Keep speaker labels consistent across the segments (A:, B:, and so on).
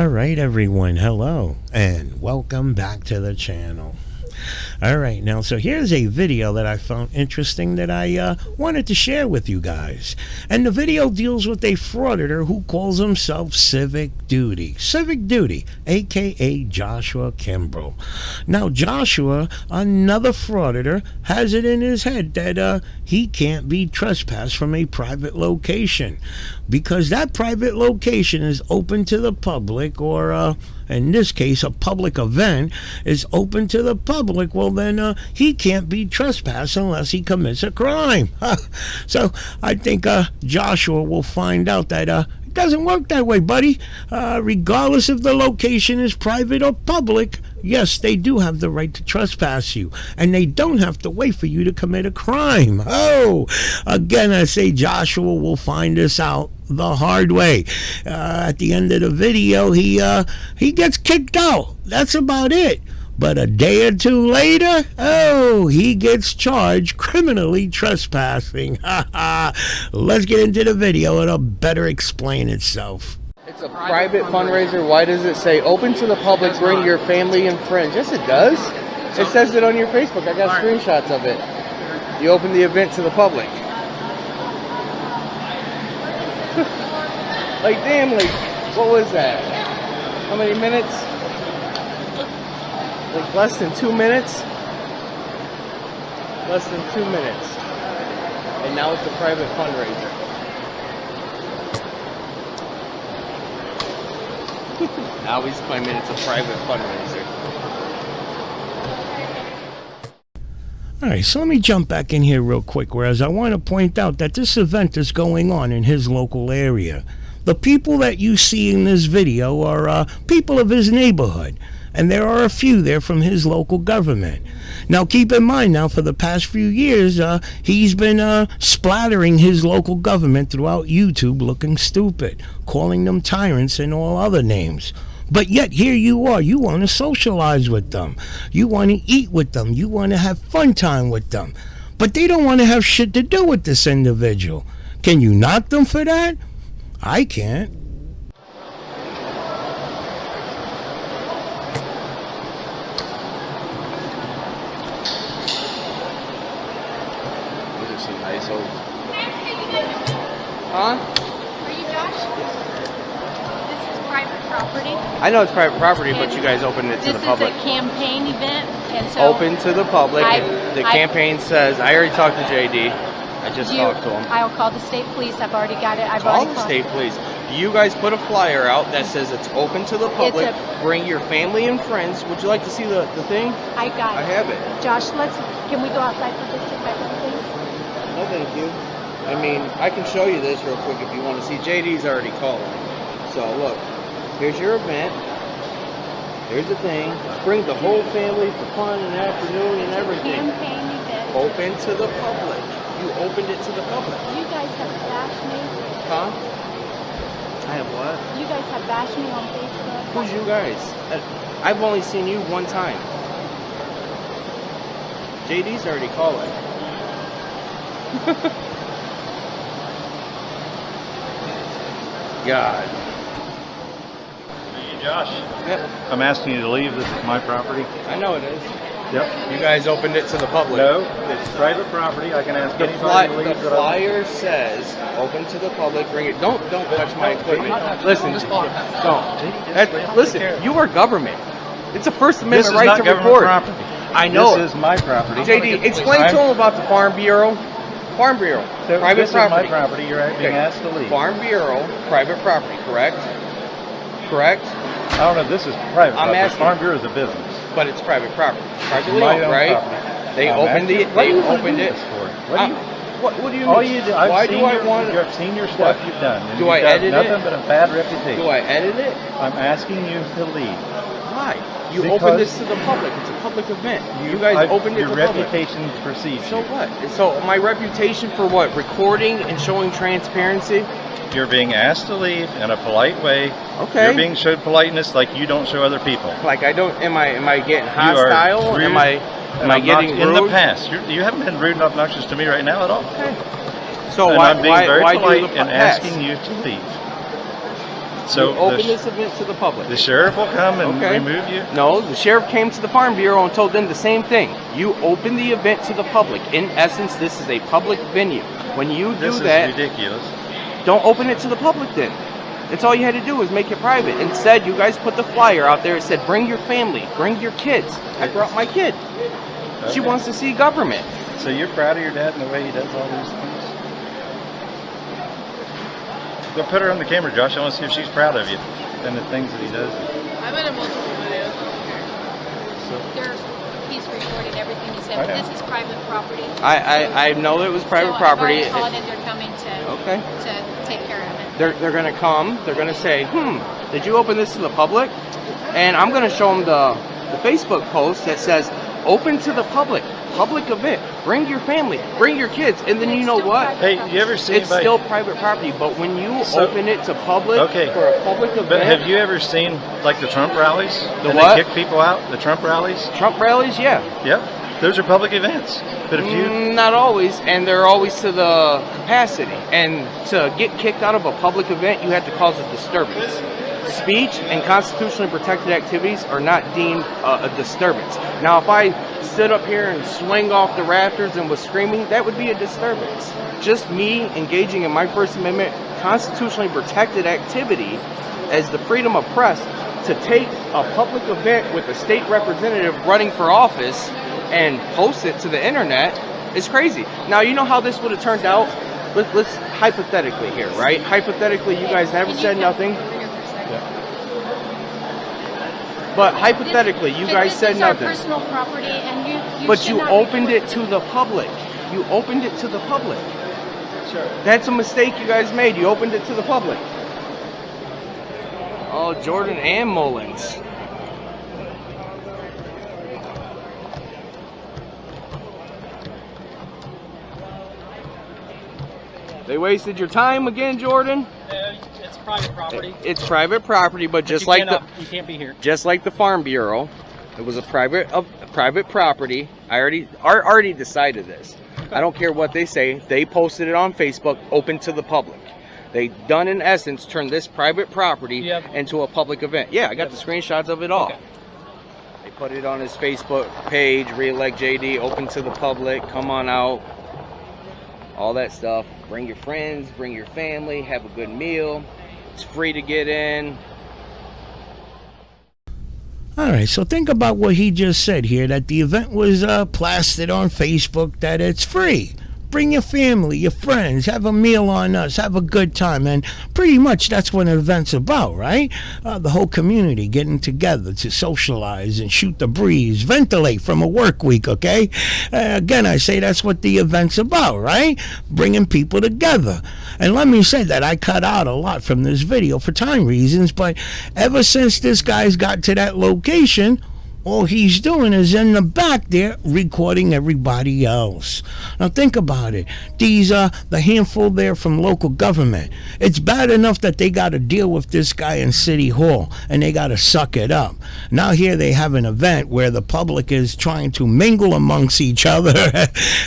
A: Alright everyone, hello and welcome back to the channel. Alright, now so here's a video that I found interesting that I wanted to share with you guys. And the video deals with a frauditor who calls himself Civic Duty, aka Joshua Kimbrell. Now Joshua, another frauditor, has it in his head that he can't be trespassed from a private location because that private location is open to the public, or in this case a public event is open to the public. Well then he can't be trespassed unless he commits a crime. So I think Joshua will find out that it doesn't work that way, buddy. Regardless if the location is private or public, yes, they do have the right to trespass you, and they don't have to wait for you to commit a crime. Oh, again, I say Joshua will find this out the hard way. At the end of the video, he gets kicked out. That's about it. But a day or two later, oh, he gets charged criminally trespassing. Let's get into the video. It'll better explain itself.
B: It's a private fundraiser. Why does it say open to the public, bring your family and friends? Yes, it does. It says it on your Facebook. I got screenshots of it. You open the event to the public. Like, damn, like, what was that? How many minutes? Like less than 2 minutes? Less than 2 minutes. And now it's a private fundraiser. Now he's claiming it's a private fundraiser.
A: Alright, so let me jump back in here real quick, whereas I want to point out that this event is going on in his local area. The people that you see in this video are people of his neighborhood, and there are a few there from his local government. Now keep in mind, now for the past few years, he's been splattering his local government throughout YouTube looking stupid, calling them tyrants and all other names. But yet here you are, you want to socialize with them, you want to eat with them, you want to have fun time with them. But they don't want to have shit to do with this individual. Can you knock them for that? I can't.
B: Huh?
C: Are you Josh? This is private property.
B: I know it's private property, but you guys opened it to the public.
C: This is a campaign event, and so
B: open to the public. The campaign says, I already talked to JD. I just talked to him.
C: I'll call the state police. I've already got it.
B: Call the state police. You guys put a flyer out that says it's open to the public. Bring your family and friends. Would you like to see the thing?
C: I got it.
B: I have it.
C: Josh, can we go outside for just a second, please?
B: No, thank you. I mean, I can show you this real quick if you want to see. JD's already calling. So look, here's your event. Here's the thing. Bring the whole family for fun and afternoon and everything.
C: Campaign event.
B: Open to the public. You opened it to the public.
C: You guys have bashed me.
B: Huh? I have what?
C: You guys have bashed me on Facebook.
B: Who's you guys? I've only seen you one time. JD's already calling. God.
D: Hey, Josh.
B: Yep.
D: I'm asking you to leave. This is my property.
B: I know it is.
D: Yep.
B: You guys opened it to the public.
D: No, it's private property. I can ask anybody to leave.
B: The flyer says open to the public. Bring it. Don't touch my equipment. Listen, don't. Listen, you are government. It's a First Amendment right to record.
D: Property.
B: I know.
D: This is my property.
B: JD, explain to him about the Farm Bureau. Farm Bureau,
D: so
B: private
D: this
B: property.
D: Is my property. You're being asked to leave.
B: Farm Bureau, private property, correct? Correct?
D: I don't know. This is private.
B: I'm asking.
D: Farm Bureau is a business.
B: But it's private property. Privately
D: owned,
B: right?
D: Property.
B: They opened it.
D: They
B: opened it.
D: What
B: do you mean?
D: All you do,
B: Why do I want?
D: I've seen your stuff you've done. And
B: do I edit
D: nothing
B: it?
D: Nothing but a bad reputation.
B: Do I edit it?
D: I'm asking you to leave.
B: Why? You opened this to the public. It's a public event. You guys opened it to the public.
D: Your reputation precedes you.
B: So what? So my reputation for what? Recording and showing transparency?
D: You're being asked to leave in a polite way.
B: Okay.
D: You're being showed politeness like you don't show other people.
B: Like I don't. Am I getting hostile? Am I getting rude?
D: In the past, you haven't been rude and obnoxious to me right now at all.
B: Okay. So
D: and
B: why?
D: I'm being very polite
B: do the
D: and asking you to leave. So
B: open this event to the public.
D: The sheriff will come and remove you?
B: No, the sheriff came to the Farm Bureau and told them the same thing. You open the event to the public. In essence, this is a public venue. When you do that,
D: this is ridiculous.
B: Don't open it to the public then. That's all you had to do was make it private. Instead, you guys put the flyer out there. It said, bring your family, bring your kids. I brought my kid.
D: Okay.
B: She wants to see government.
D: So you're proud of your dad and the way he does all these things? Go put her on the camera, Josh. I want to see if she's proud of you and the things that he does.
C: I'm in a multiple videos. He's recorded everything he said, but this is private property.
B: I know it was private property.
C: I've already called and they're coming to take care of it.
B: They're going to come. They're going to say, did you open this to the public? And I'm going to show them the Facebook post that says, open to the public. Public event. Bring your family. Bring your kids. And then you know what?
D: Hey, you ever seen
B: It's still private property, but when you open it to public for a public event.
D: But have you ever seen like the Trump rallies?
B: The
D: and
B: what?
D: They kick people out? The Trump rallies?
B: Trump rallies, yeah.
D: Yep. Those are public events. But if you
B: not always, and they're always to the capacity. And to get kicked out of a public event, you have to cause a disturbance. Speech and constitutionally protected activities are not deemed a disturbance. Now, if I stood up here and swing off the rafters and was screaming, that would be a disturbance. Just me engaging in my First Amendment constitutionally protected activity as the freedom of press to take a public event with a state representative running for office and post it to the internet is crazy. Now, you know how this would have turned out? Let's hypothetically here, right? Hypothetically, you guys never said nothing. But hypothetically, you guys said nothing.
C: This is our personal property, and
B: but you opened it to the public. You opened it to the public. Sure. That's a mistake you guys made. You opened it to the public. Oh, Jordan and Mullins. They wasted your time again, Jordan?
E: It's private property.
B: It's private property, but
E: you can't be here.
B: Just like the Farm Bureau, it was a private property. I already decided this. I don't care what they say. They posted it on Facebook, open to the public. They done in essence turned this private property into a public event. Yeah, I got the screenshots of it all. Okay. They put it on his Facebook page, reelect JD, open to the public, come on out. All that stuff. Bring your friends, bring your family, have a good meal. It's free to get in.
A: All right, so think about what he just said here, that the event was plastered on Facebook, that it's free. Bring your family, your friends, have a meal on us, have a good time. And pretty much that's what an event's about, right? The whole community getting together to socialize and shoot the breeze, ventilate from a work week, okay? Again, I say that's what the event's about, right? Bringing people together. And let me say that I cut out a lot from this video for time reasons, but ever since this guy's got to that location, all he's doing is in the back there recording everybody else. Now think about it. These the handful there from local government. It's bad enough that they got to deal with this guy in City Hall and they got to suck it up. Now here they have an event where the public is trying to mingle amongst each other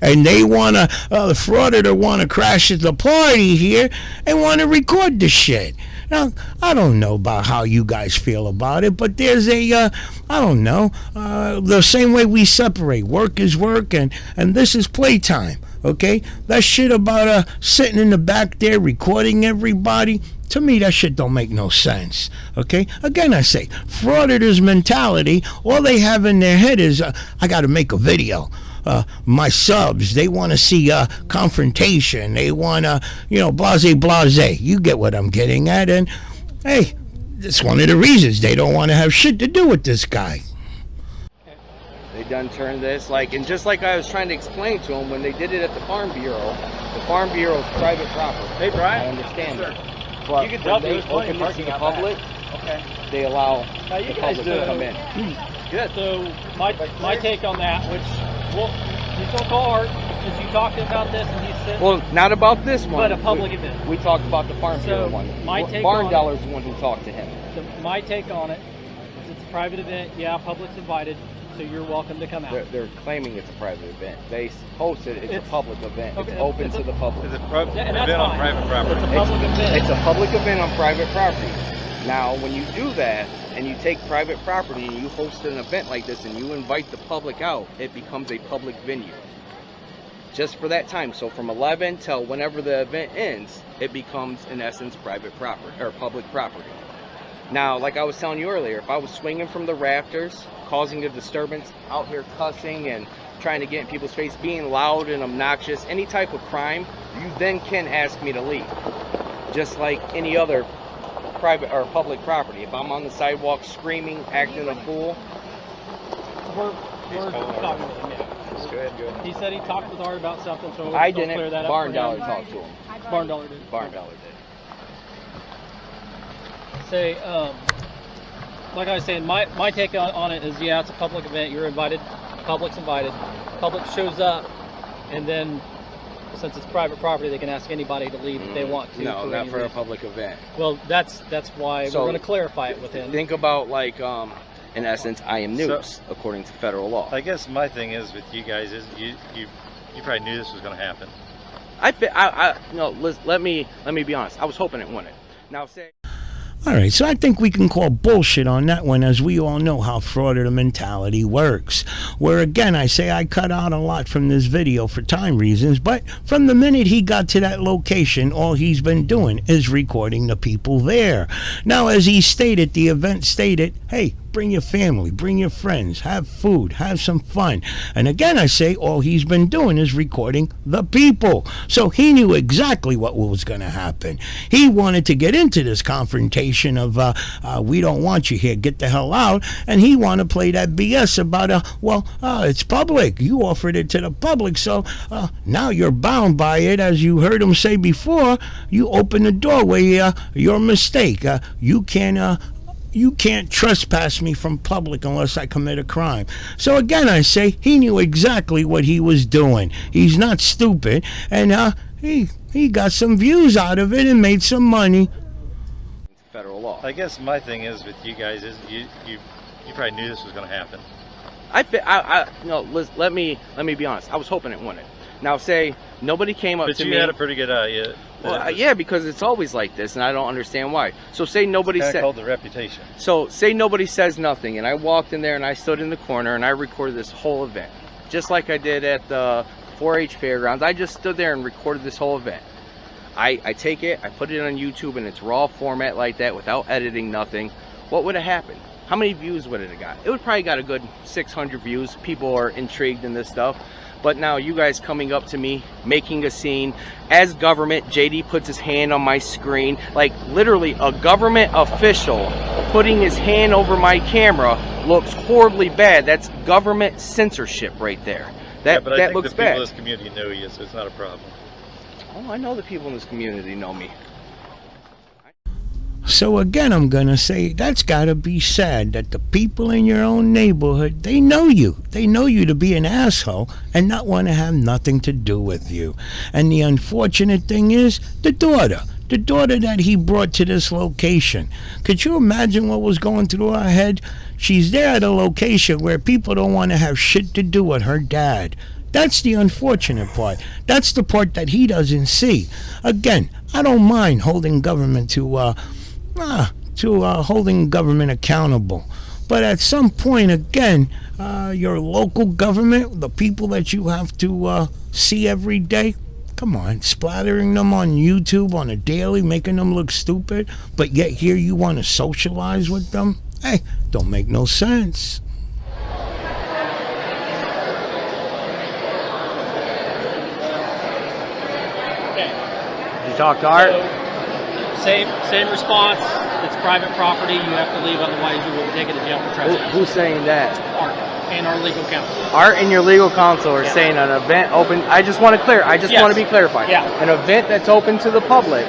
A: and they want to, the Frauditor want to crash at the party here and want to record the shit. Now, I don't know about how you guys feel about it, but there's I don't know, the same way we separate. Work is work, and this is playtime, okay? That shit about sitting in the back there recording everybody, to me, that shit don't make no sense, okay? Again, I say, Frauditor's mentality, all they have in their head is, I got to make a video. My subs, they want to see confrontation. They want to, blase. You get what I'm getting at. And, hey, that's one of the reasons they don't want to have shit to do with this guy.
B: They done turned this, and just like I was trying to explain to them when they did it at the Farm Bureau is private property.
E: Hey, Brian.
B: I understand
E: yes,
B: that. But
E: you can tell
B: when they open it to the public, they allow the public to come in.
E: Good. So my take on that, which he's gonna call Art because you talked about this and he said.
B: Well, not about this one.
E: But a public event.
B: We talked about the Farm Bureau one. Barn Dollar's the one who talked to him.
E: My take on it is it's a private event. Yeah, public's invited, so you're welcome to come out.
B: They're claiming it's a private event. They posted it's a public event. Okay, it's open to the public.
D: It's a event on private property.
E: It's a public event.
B: It's a public event on private property. Now, when you do that and you take private property and you host an event like this and you invite the public out, it becomes a public venue. Just for that time. So from 11 till whenever the event ends, it becomes in essence private property or public property. Now, like I was telling you earlier, if I was swinging from the rafters, causing a disturbance, out here cussing and trying to get in people's face, being loud and obnoxious, any type of crime, you then can ask me to leave. Just like any other private or public property. If I'm on the sidewalk screaming, acting a fool.
E: We're talking with him, yeah.
D: Go ahead.
E: He said he talked with Art about something, so
B: I
E: we'll
B: didn't.
E: clear that up.
B: Barn
E: for
B: Dollar
E: him.
B: talked to him.
E: Barn Dollar did.
B: Barn Dollar did.
E: Say, like I was saying, my take on it is, yeah, it's a public event. You're invited. Public's invited. Public shows up, and then since it's private property, they can ask anybody to leave if they want to.
B: No, not for a
E: reason.
B: public event.
E: Well, that's why
B: So,
E: we're going to clarify it with him.
B: Think about like, in essence, I am news according to federal law.
D: I guess my thing is with you guys is you probably knew this was going to happen.
B: No, let me be honest. I was hoping it wouldn't. Now say.
A: All right, so I think we can call bullshit on that one, as we all know how Frauditor mentality works. Where again, I say I cut out a lot from this video for time reasons, but from the minute he got to that location, all he's been doing is recording the people there. Now, as he stated, the event stated, hey, bring your family, bring your friends, have food, have some fun. And again, I say all he's been doing is recording the people. So he knew exactly what was going to happen. He wanted to get into this confrontation of, we don't want you here, get the hell out. And he wanted to play that BS about, it's public. You offered it to the public, so now you're bound by it. As you heard him say before, you open the doorway, your mistake. You can't trespass me from public unless I commit a crime. So again, I say he knew exactly what he was doing. He's not stupid, and he got some views out of it and made some money.
B: Federal law.
D: I guess my thing is with you guys is you probably knew this was going to happen.
B: Let me be honest. I was hoping it wouldn't. Now, say nobody came up to me.
D: But you had a pretty good idea.
B: Well, yeah, because it's always like this, and I don't understand why. So say nobody said.
D: Called the reputation.
B: So say nobody says nothing, and I walked in there and I stood in the corner and I recorded this whole event, just like I did at the 4-H fairgrounds. I just stood there and recorded this whole event. I take it, I put it on YouTube in its raw format like that, without editing, nothing. What would have happened? How many views would it have got? It would probably got a good 600 views. People are intrigued in this stuff. But now you guys coming up to me, making a scene. As government, JD puts his hand on my screen. Like literally a government official putting his hand over my camera looks horribly bad. That's government censorship right there. That looks bad.
D: People in this community know you, so it's not a problem.
B: Oh, I know the people in this community know me.
A: So again, I'm going to say that's got to be sad that the people in your own neighborhood, they know you. They know you to be an asshole and not want to have nothing to do with you. And the unfortunate thing is the daughter that he brought to this location. Could you imagine what was going through her head? She's there at a location where people don't want to have shit to do with her dad. That's the unfortunate part. That's the part that he doesn't see. Again, I don't mind holding government to holding government accountable. But at some point, again, your local government, the people that you have to see every day, come on, splattering them on YouTube on a daily, making them look stupid, but yet here you want to socialize with them? Hey, don't make no sense.
B: Did you talk to Art?
E: Same response. It's private property. You have to leave, otherwise you will be taken to jail for trespass.
B: Who's saying that?
E: Art and our legal counsel.
B: Art and your legal counsel are saying an event open. I just want to want to be clarified.
E: Yeah.
B: An event that's open to the public,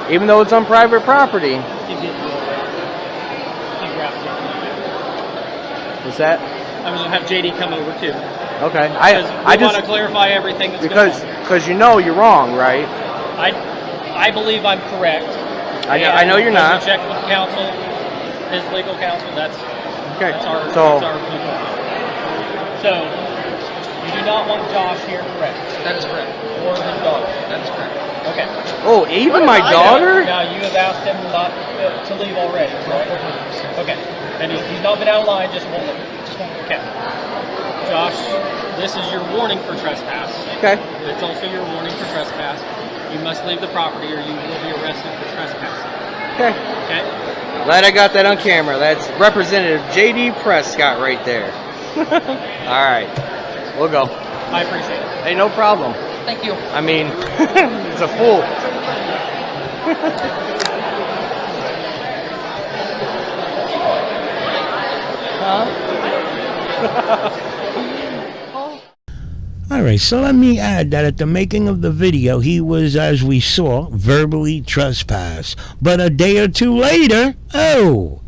B: even though it's on private property. What's that?
E: I'm going to have JD come over too.
B: Okay.
E: I just want to clarify everything that's going on.
B: Because you know you're wrong, right?
E: I believe I'm correct.
B: I know you're not.
E: Check with counsel, his legal counsel. That's
B: okay.
E: That's our
B: so
E: legal. So You do not want Josh here, correct?
F: That is correct.
E: Or his daughter.
F: That is correct.
E: Okay.
B: Oh, even my daughter?
E: Now you have asked him not to leave already, correct? Okay. And he's not been out of line, just won't leave. Okay. Josh, this is your warning for trespass.
B: Okay.
E: It's also your warning for trespass. You must leave the property or you will be arrested for trespassing.
B: Okay.
E: Okay?
B: Glad I got that on camera. That's Representative J.D. Prescott right there. All right. We'll go.
E: I appreciate it.
B: Hey, no problem.
F: Thank you.
B: I mean, it's a fool.
A: Alright, so let me add that at the making of the video, he was, as we saw, verbally trespassed. But a day or two later,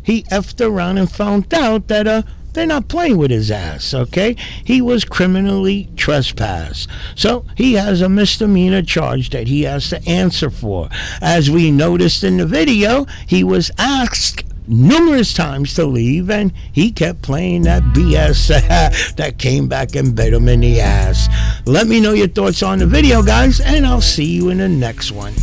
A: he effed around and found out that they're not playing with his ass, okay? He was criminally trespassed. So he has a misdemeanor charge that he has to answer for. As we noticed in the video, he was asked numerous times to leave, and he kept playing that BS that came back and bit him in the ass. Let me know your thoughts on the video, guys, and I'll see you in the next one.